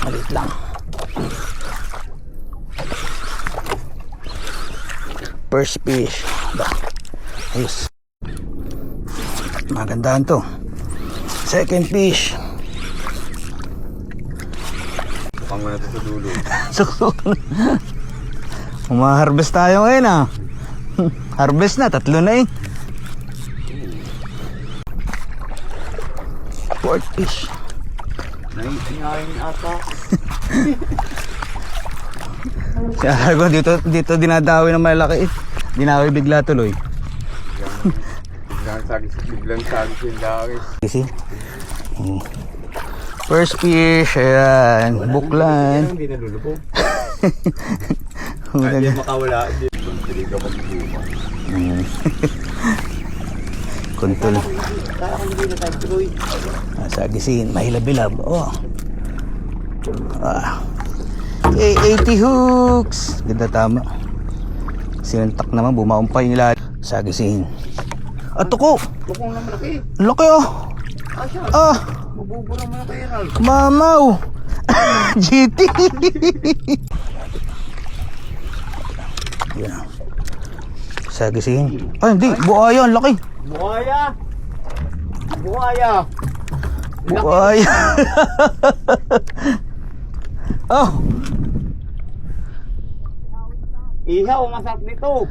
Malit lang. First fish. Ayos. Magandaan to. Second fish. Pang na ito sa dulo. Suksok na. Umaharvest tayo ngayon ah. Harvest na, 3 na eh. Fourth fish. Naingayin ata. Si Argo dito dinadawi ng malaki eh. Dinawi bigla tuloy. Biglang sagis yung laki. See? First fish, ayan, buklan. Hindi nalulubog. Hindi makawala. Hindi ka magbubuka. Kuntol. Kaya kung hindi na tayo tuloy. Sagisin, mahilab-hilab. Oh. Okay, 80 hooks. Ganda tama. Sinantak naman, bumaumpay nila. Sagisin. At tuko. Tukong naman laki. Laki oh. Ah. Mabubura mo na kayo, Ralph. Mamaw. GT. Yan. Sagisin. Ay, hindi. Buhaya. Ang laki. Buhaya! Buhaya! Buhaya. Oh. Ihaw, masarap nito.